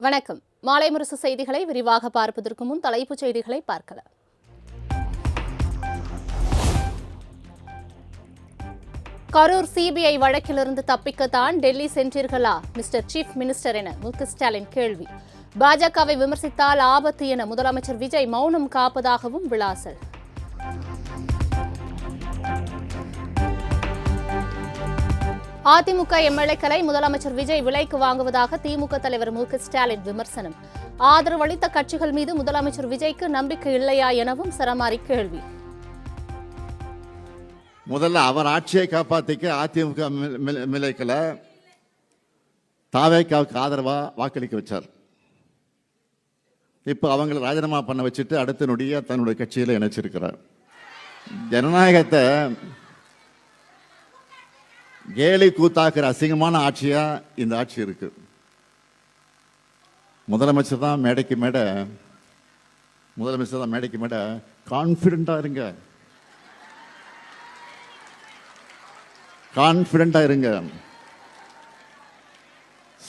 வணக்கம். மாலை முரசு செய்திகளை விரிவாக பார்ப்பதற்கு முன் தலைப்புச் செய்திகளை பார்க்கலாம். கரூர் சிபிஐ வழக்கிலிருந்து தப்பிக்கத்தான் டெல்லி சென்றீர்களா மிஸ்டர் சீஃப் மினிஸ்டர் என மு.க. ஸ்டாலின் கேள்வி. பாஜகவை விமர்சித்தால் ஆபத்து என முதலமைச்சர் விஜய் மௌனம் காப்பதாகவும் விளாசல். அதிமுக எம்எல்ஏக்களை முதலமைச்சர் விஜய் விலைக்கு வாங்குவதாக திமுக தலைவர் மு.க. ஸ்டாலின் விமர்சனம். ஆதரவு அளித்த கட்சிகள் மீது முதலமைச்சர் விஜய்க்கு நம்பிக்கை இல்லையா எனவும் சரமாரி கேள்வி. முதல்ல அவர் ஆட்சியை காப்பாற்றிக்க அதிமுக எம்எல்ஏக்களை தாவேக்காவுக்கு ஆதரவா வாக்களிக்க வச்சார். இப்போ அவங்களை ராஜினாமா பண்ண வச்சுட்டு அடுத்த நொடிய தன்னுடைய கட்சியில் இணைச்சிருக்கிறார். ஜனநாயகத்தை கேலி கூத்தாக்குற அசிங்கமான ஆட்சியா இந்த ஆட்சி இருக்கு. முதலமைச்சர் தான் மேடைக்கு மேடை கான்பிடண்டா இருங்க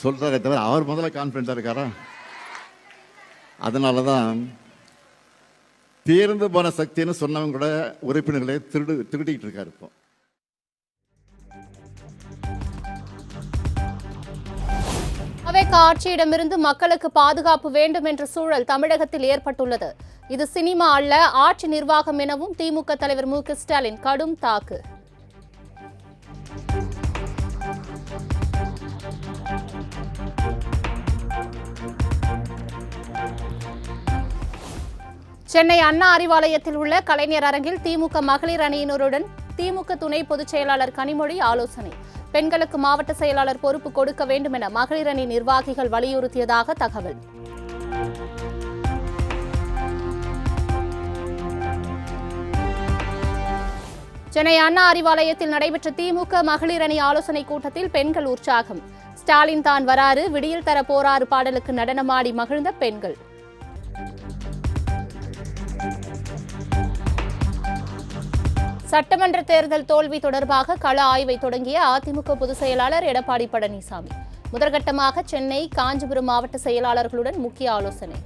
சொல்றாரே தவிர அவர் முதல்ல கான்பிடண்டா இருக்காரா? அதனாலதான் தீர்ந்து போன சக்தின்னு சொன்னவங்க கூட உறுப்பினர்களை திருடிட்டு இருக்காரு. இப்போ ஆட்சியிடமிருந்து மக்களுக்கு பாதுகாப்பு வேண்டும் என்ற சூழல் தமிழகத்தில் ஏற்பட்டுள்ளது. இது சினிமா அல்ல, ஆட்சி நிர்வாகம் எனவும் திமுக தலைவர் மு.க. ஸ்டாலின் கடும் தாக்கு. சென்னை அண்ணா அறிவாலயத்தில் உள்ள கலைஞர் அரங்கில் திமுக மகளிர் அணியினருடன் திமுக துணை பொதுச் செயலாளர் கனிமொழி ஆலோசனை. பெண்களுக்கு மாவட்ட செயலாளர் பொறுப்பு கொடுக்க வேண்டும் என மகளிர் அணி நிர்வாகிகள் வலியுறுத்தியதாக தகவல். சென்னை அண்ணா அறிவாலயத்தில் நடைபெற்ற திமுக மகளிர் அணி ஆலோசனை கூட்டத்தில் பெண்கள் உற்சாகம். ஸ்டாலின் தான் வராரு, விடியல் தர போராறு பாடலுக்கு நடனமாடி மகிழ்ந்த பெண்கள். சட்டமன்ற தேர்தல் தோல்வி தொடர்பாக கள ஆய்வை தொடங்கிய அதிமுக பொதுச் செயலாளர் எடப்பாடி பழனிசாமி. முதற்கட்டமாக சென்னை, காஞ்சிபுரம் மாவட்ட செயலாளர்களுடன் முக்கிய ஆலோசனை.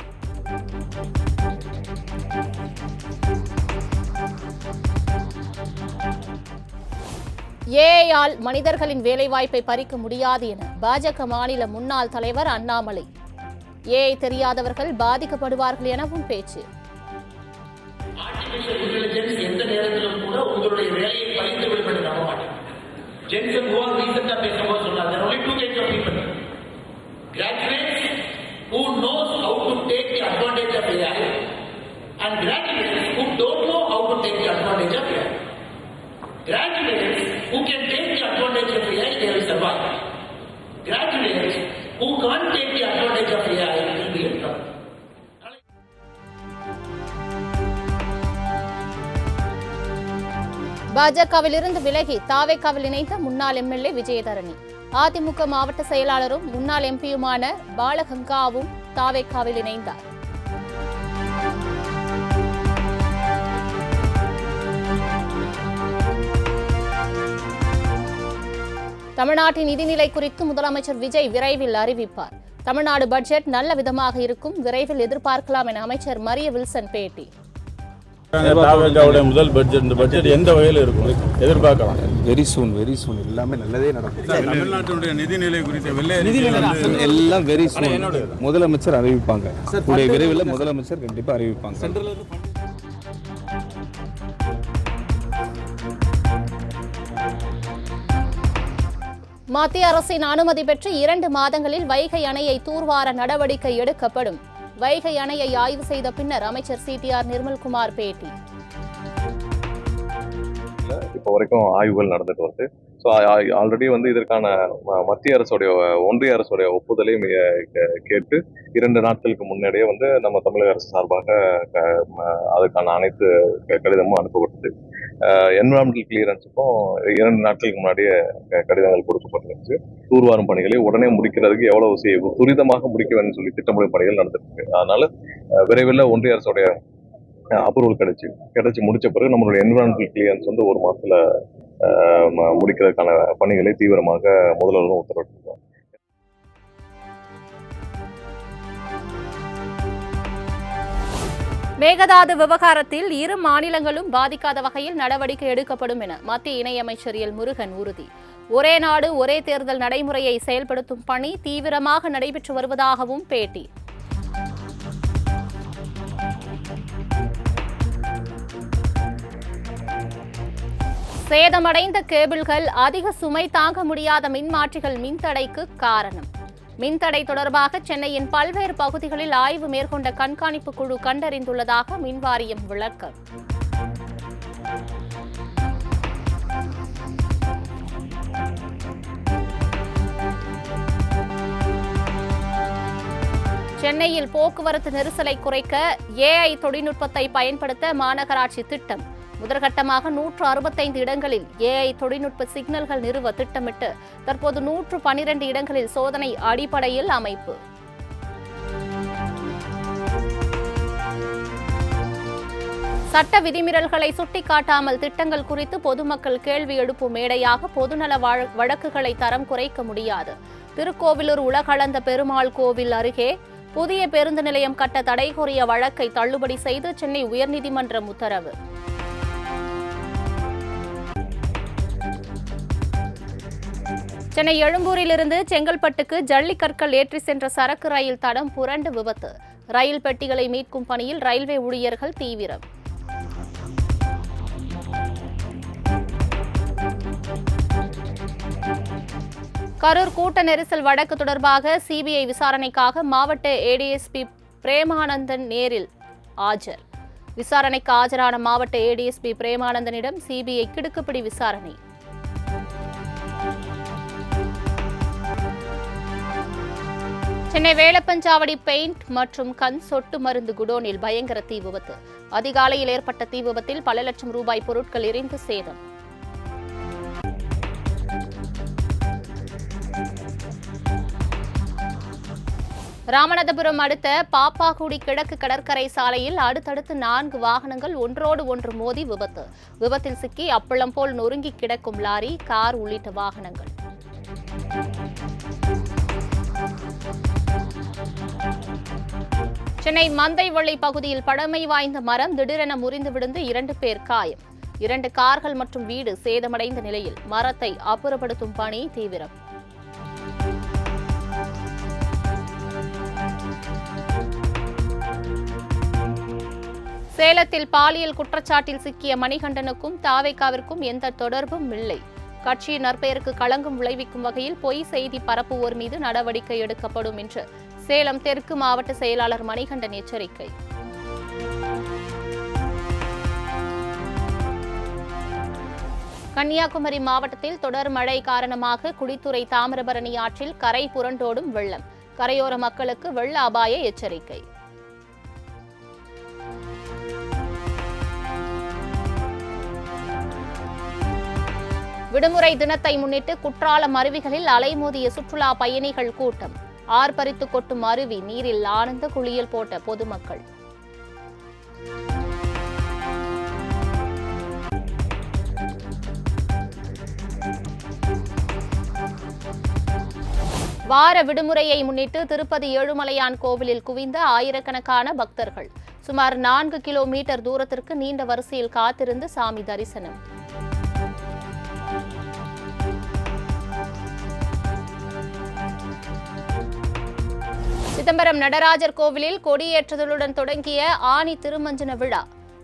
ஏஐயால் மனிதர்களின் வேலைவாய்ப்பை பறிக்க முடியாது என பாஜக மாநில முன்னாள் தலைவர் அண்ணாமலை. ஏஐ தெரியாதவர்கள் பாதிக்கப்படுவார்கள் எனவும் பேச்சு. ஆர்டிபிஷியல் இன்டெலிஜென்ஸ் எந்த நேரத்திலும் கூட உங்களுடைய வேலையை பறித்து விடுவது நம்ப மாட்டேன். ஜென்சன் ஹுவாங் ரீசெண்டா பேசும்போது சொன்னார், there are only two kinds of people. Graduates who knows how to take the advantage of AI and graduates who don't know how to take the advantage of AI. Graduates who can take the advantage of AI, they will survive. Graduates who can't take the advantage of AI will be in trouble. பாஜகவில் இருந்து விலகி தாவேக்காவில் இணைந்த முன்னாள் MLA Vijayadharani. AIADMK மாவட்ட செயலாளரும் முன்னாள் எம்பியுமான பாலகங்காவும் தாவேக்காவில் இணைந்தார். தமிழ்நாட்டின் நிதிநிலை குறித்து முதலமைச்சர் விஜய் விரைவில் அறிவிப்பார். தமிழ்நாடு பட்ஜெட் நல்ல விதமாக இருக்கும், விரைவில் எதிர்பார்க்கலாம் என அமைச்சர் மரிய வில்சன் பேட்டி. முதல் பட்ஜெட், இந்த பட்ஜெட் எந்த வகையில் இருக்கும் எதிர்பார்க்கலாம்? வெரி சூன் எல்லாமே நல்லதே நடக்கும். தமிழ்நாட்டினுடைய நிதிநிலை குறித்த எல்லாம் வெரி சூன் முதலமைச்சர் அறிவிப்பாங்க. விரைவில் முதலமைச்சர் கண்டிப்பா அறிவிப்பாங்க. மத்திய அரசின் அனுமதி பெற்று 2 மாதங்களில் வைகை அணையை தூர்வார நடவடிக்கை எடுக்கப்படும். வைகை அணையை ஆய்வு செய்த பின்னர் அமைச்சர் சிடிஆர் நிர்மல்குமார் பேட்டி. இப்போ வரைக்கும் ஆய்வுகள் நடந்துட்டு வருது. ஸோ ஆல்ரெடி இதற்கான மத்திய அரசுடைய ஒன்றிய அரசுடைய ஒப்புதலையும் கேட்டு 2 நாட்களுக்கு முன்னாடியே நம்ம தமிழக அரசு சார்பாக அதுக்கான அனைத்து கடிதமும் அனுப்பப்பட்டது. என்விரான்மெண்டல் கிளியரன்ஸுக்கும் 2 நாட்களுக்கு முன்னாடியே கடிதங்கள் கொடுக்கப்பட்டிருந்துச்சு. தூர்வாரும் பணிகளை உடனே முடிக்கிறதுக்கு எவ்வளவு துரிதமாக முடிக்க வேண்டும் சொல்லி திட்டமிடும் பணிகள் நடந்துட்டு இருக்கு. அதனால விரைவில் ஒன்றிய அரசுடைய அப்ரூவல் கிடைச்சி முடிச்ச பிறகு நம்மளுடைய என்விரான்மெண்டல் கிளியரன்ஸ் 1 மாசத்துல முடிக்கிறதுக்கான பணிகளை தீவிரமாக முதல்வரும் உத்தரவிட்டிருக்கோம். மேகதாது விவகாரத்தில் இரு மாநிலங்களும் பாதிக்காத வகையில் நடவடிக்கை எடுக்கப்படும் என மத்திய இணையமைச்சர் எல் முருகன் உறுதி. ஒரே நாடு ஒரே தேர்தல் நடைமுறையை செயல்படுத்தும் பணி தீவிரமாக நடைபெற்று வருவதாகவும் பேட்டி. சேதமடைந்த கேபிள்கள், அதிக சுமை தாங்க முடியாத மின்மாற்றிகள் மின்தடைக்கு காரணம். மின்தடை தொடர்பாக சென்னையின் பல்வேறு பகுதிகளில் ஆய்வு மேற்கொண்ட கண்காணிப்பு குழு கண்டறிந்துள்ளதாக மின்வாரியம் விளக்கம். சென்னையில் போக்குவரத்து நெரிசலை குறைக்க AI தொழில்நுட்பத்தை பயன்படுத்த மாநகராட்சி திட்டம். முதற்கட்டமாக 165 இடங்களில் AI தொழில்நுட்ப சிக்னல்கள் நிறுவ திட்டமிட்டு தற்போது 112 இடங்களில் சோதனை அடிப்படையில் அமைப்பு. சட்ட விதிமீறல்களை சுட்டிக்காட்டாமல் திட்டங்கள் குறித்து பொதுமக்கள் கேள்வி எழுப்பும் மேடையாக பொதுநல வழக்குகளை தரம் குறைக்க முடியாது. திருக்கோவிலூர் உலகளந்த பெருமாள் கோவில் அருகே புதிய பேருந்து நிலையம் கட்ட தடை கோரிய வழக்கை தள்ளுபடி செய்து சென்னை உயர்நீதிமன்றம் உத்தரவு. சென்னை எழும்பூரிலிருந்து செங்கல்பட்டுக்கு ஜல்லிக்கற்கள் ஏற்றி சென்ற சரக்கு ரயில் தடம் புரண்டு விபத்து. ரயில் பெட்டிகளை மீட்கும் பணியில் ரயில்வே ஊழியர்கள் தீவிரம். கரூர் கூட்ட நெரிசல் வழக்கு தொடர்பாக சிபிஐ விசாரணைக்காக மாவட்ட ADSP பிரேமானந்தன் நேரில் ஆஜர். விசாரணைக்கு ஆஜரான மாவட்ட ADSP பிரேமானந்தனிடம் சிபிஐ கிடுக்குப்பிடி விசாரணை. சென்னை வேலப்பஞ்சாவடி பெயிண்ட் மற்றும் கண் சொட்டு மருந்து குடோனில் பயங்கர தீ விபத்து. அதிகாலையில் ஏற்பட்ட தீ விபத்தில் பல லட்சம் ரூபாய் பொருட்கள் எரிந்து சேதம். ராமநாதபுரம் அடுத்த பாப்பாக்குடி கிழக்கு கடற்கரை சாலையில் அடுத்தடுத்து 4 வாகனங்கள் ஒன்றோடு ஒன்று மோதி விபத்து. விபத்தில் சிக்கி அப்பளம் போல் நொறுங்கி கிடக்கும் லாரி, கார் உள்ளிட்ட வாகனங்கள். சென்னை மந்தைவள்ளி பகுதியில் பழமை வாய்ந்த மரம் திடீரென முறிந்து விழுந்து 2 பேர் காயம். 2 கார்கள் மற்றும் வீடு சேதமடைந்த நிலையில் மரத்தை அப்புறப்படுத்தும் பணி தீவிரம். சேலத்தில் பாலியல் குற்றச்சாட்டில் சிக்கிய மணிகண்டனுக்கும் தாவேகாவிற்கும் எந்த தொடர்பும் இல்லை. கட்சியின் நற்பெயருக்கு களங்கம் விளைவிக்கும் வகையில் பொய் செய்தி பரப்புவோர் மீது நடவடிக்கை எடுக்கப்படும் என்று சேலம் தெற்கு மாவட்ட செயலாளர் மணிகண்டன் எச்சரிக்கை. கன்னியாகுமரி மாவட்டத்தில் தொடர் மழை காரணமாக குடித்துறை தாமிரபரணி ஆற்றில் கரை புரண்டோடும் வெள்ளம். கரையோர மக்களுக்கு வெள்ள அபாய எச்சரிக்கை. விடுமுறை தினத்தை முன்னிட்டு குற்றாலம் அருவிகளில் அலைமோதிய சுற்றுலா பயணிகள் கூட்டம். ஆர்ப்பரித்து கொட்டும் அருவி நீரில் ஆனந்த குளியல் போட்ட பொதுமக்கள். வார விடுமுறையை முன்னிட்டு திருப்பதி ஏழுமலையான் கோவிலில் குவிந்த ஆயிரக்கணக்கான பக்தர்கள். சுமார் 4 கிலோமீட்டர் தூரத்திற்கு நீண்ட வரிசையில் காத்திருந்து சாமி தரிசனம். சிதம்பரம் நடராஜர் கோவிலில் கொடியேற்றுதலுடன் தொடங்கிய ஆனி திருமஞ்சன விழா.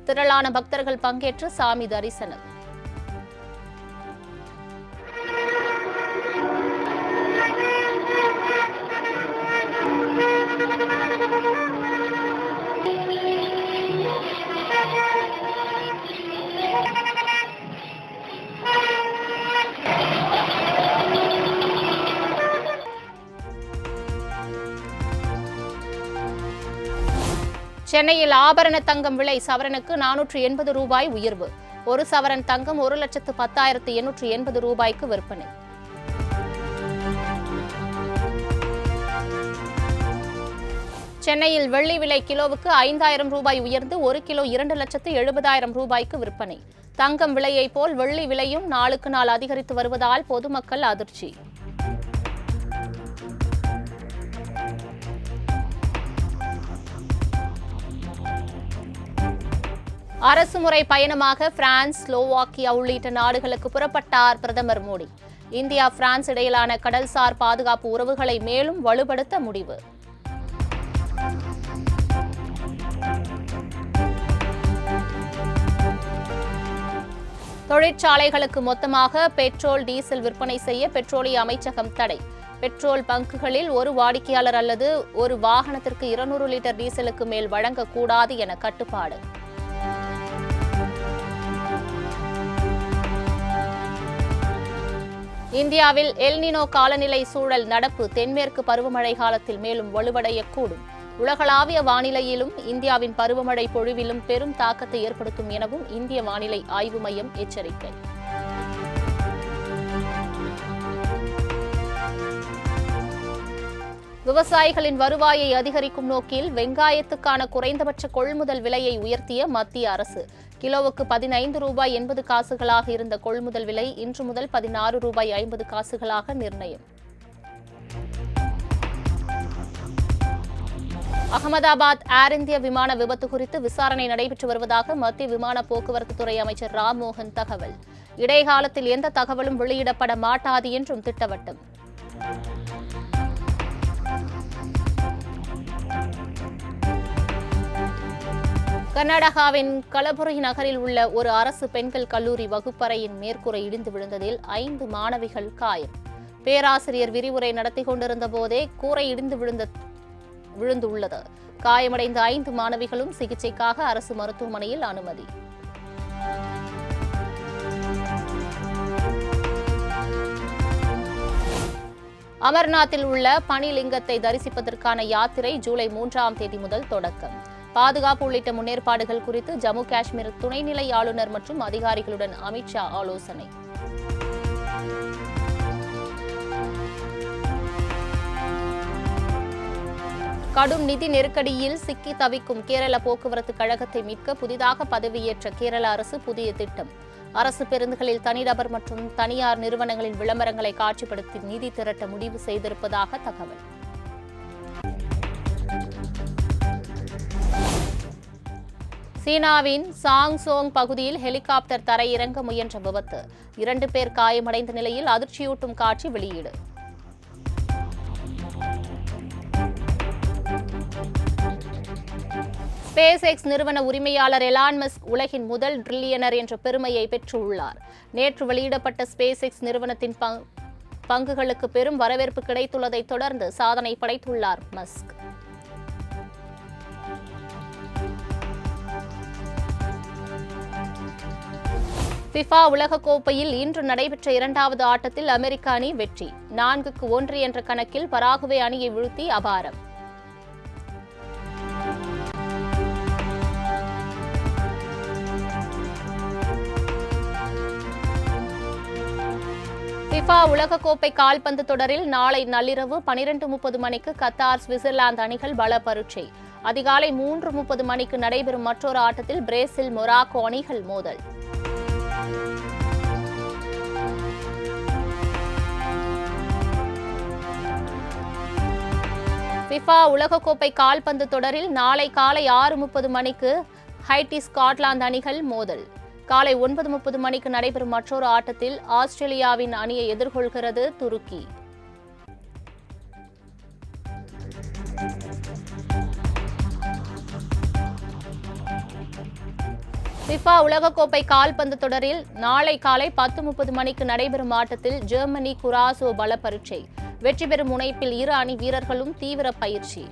திரளான பக்தர்கள் பங்கேற்று சாமி தரிசனம். சென்னையில் ஆபரண தங்கம் விலை சவரனுக்கு 480 ரூபாய் உயர்வு. 1 சவரன் தங்கம் 1,10,880 ரூபாய்க்கு விற்பனை. சென்னையில் வெள்ளி விலை கிலோவுக்கு 5,000 ரூபாய் உயர்ந்து 1 கிலோ 2,70,000 ரூபாய்க்கு விற்பனை. தங்கம் விலையை போல் வெள்ளி விலையும் நாளுக்கு நாள் அதிகரித்து வருவதால் பொதுமக்கள் அதிர்ச்சி. அரசுமுறை பயணமாக பிரான்ஸ், ஸ்லோவாக்கியா உள்ளிட்ட நாடுகளுக்கு புறப்பட்டார் பிரதமர் மோடி. இந்தியா பிரான்ஸ் இடையிலான கடல்சார் பாதுகாப்பு உறவுகளை மேலும் வலுப்படுத்த முடிவு. தொழிற்சாலைகளுக்கு மொத்தமாக பெட்ரோல், டீசல் விற்பனை செய்ய பெட்ரோலிய அமைச்சகம் தடை. பெட்ரோல் பங்குகளில் ஒரு வாடிக்கையாளர் அல்லது ஒரு வாகனத்திற்கு 200 லிட்டர் டீசலுக்கு மேல் வழங்கக்கூடாது என கட்டுப்பாடு. இந்தியாவில் எல்னினோ காலநிலை சூழல் நடப்பு தென்மேற்கு பருவமழை காலத்தில் மேலும் வலுவடையக்கூடும். உலகளாவிய வானிலையிலும் இந்தியாவின் பருவமழை பொழிவிலும் பெரும் தாக்கத்தை ஏற்படுத்தும் எனவும் இந்திய வானிலை ஆய்வு மையம் எச்சரிக்கை. விவசாயிகளின் வருவாயை அதிகரிக்கும் நோக்கில் வெங்காயத்துக்கான குறைந்தபட்ச கொள்முதல் விலையை உயர்த்திய மத்திய அரசு. கிலோவுக்கு 15 ரூபாய் 80 காசுகளாக இருந்த கொள்முதல் விலை இன்று முதல் 16 ரூபாய் 50 காசுகளாக நிர்ணயம். அகமதாபாத் ஏர் இந்தியா விமான விபத்து குறித்து விசாரணை நடைபெற்று வருவதாக மத்திய விமான போக்குவரத்து துறை அமைச்சர் ராம்மோகன் தகவல். இடைக்காலத்தில் எந்த தகவலும் வெளியிடப்பட மாட்டாது என்றும் திட்டவட்டம். கர்நாடகாவின் கலபுரை நகரில் உள்ள ஒரு அரசு பெண்கள் கல்லூரி வகுப்பறையின் மேற்கூரை இடிந்து விழுந்ததில் 5 மாணவிகள் காயம். பேராசிரியர் விரிவுரை நடத்தி கொண்டிருந்த போதே கூரை இடிந்து விழுந்துள்ளது. காயமடைந்த 5 மாணவிகளும் சிகிச்சைக்காக அரசு மருத்துவமனையில் அனுமதி. அமர்நாத்தில் உள்ள பனிலிங்கத்தை தரிசிப்பதற்கான யாத்திரை ஜூலை 3ஆம் தேதி முதல் தொடக்கம். பாதுகாப்பு உள்ளிட்ட முன்னேற்பாடுகள் குறித்து ஜம்மு காஷ்மீர் துணைநிலை ஆளுநர் மற்றும் அதிகாரிகளுடன் அமித்ஷா ஆலோசனை. கடும் நிதி நெருக்கடியில் சிக்கி தவிக்கும் கேரள போக்குவரத்து கழகத்தை மீட்க புதிதாக பதவியேற்ற கேரள அரசு புதிய திட்டம். அரசு பேருந்துகளில் தனிநபர் மற்றும் தனியார் நிறுவனங்களின் விளம்பரங்களை காட்சிப்படுத்தி நிதி திரட்ட முடிவு செய்திருப்பதாக தகவல். சீனாவின் சாங்சோங் பகுதியில் ஹெலிகாப்டர் தரையிறங்க முயன்ற விபத்து. 2 பேர் காயமடைந்த நிலையில் அதிர்ச்சியூட்டும் காட்சி வெளியீடு. ஸ்பேஸ் எக்ஸ் நிறுவன உரிமையாளர் எலான் மஸ்க் உலகின் முதல் ட்ரில்லியனர் என்ற பெருமையை பெற்றுள்ளார். நேற்று வெளியிடப்பட்ட ஸ்பேஸ் எக்ஸ் நிறுவனத்தின் பங்குகளுக்கு பெரும் வரவேற்பு கிடைத்துள்ளதை தொடர்ந்து சாதனை படைத்துள்ளார் மஸ்க். ஃபிஃபா உலகக்கோப்பையில் இன்று நடைபெற்ற 2வது ஆட்டத்தில் அமெரிக்க அணி வெற்றி. 4-1 என்ற கணக்கில் பராகுவே அணியை வீழ்த்தி அபாரம். ஃபிஃபா உலகக்கோப்பை கால்பந்து தொடரில் நாளை நள்ளிரவு 12:30 மணிக்கு கத்தார், சுவிட்சர்லாந்து அணிகள் பல பரீட்சை. அதிகாலை 3:30 மணிக்கு நடைபெறும் மற்றொரு ஆட்டத்தில் பிரேசில், மொராக்கோ அணிகள் மோதல். ஃபிஃபா உலகக்கோப்பை கால்பந்து தொடரில் நாளை காலை 6:30 மணிக்கு ஹைட்டி, ஸ்காட்லாந்து அணிகள் மோதல். காலை 9:30 மணிக்கு நடைபெறும் மற்றொரு ஆட்டத்தில் ஆஸ்திரேலியாவின் அணியை எதிர்கொள்கிறது துருக்கி. ஃபிஃபா உலகக்கோப்பை கால்பந்து தொடரில் நாளை காலை 10:30 மணிக்கு நடைபெறும் ஆட்டத்தில் ஜெர்மனி, குராசோ பல பரீட்சை. வெற்றி பெறும் முனைப்பில் இரு அணி வீரர்களும் தீவிர பயிற்சி.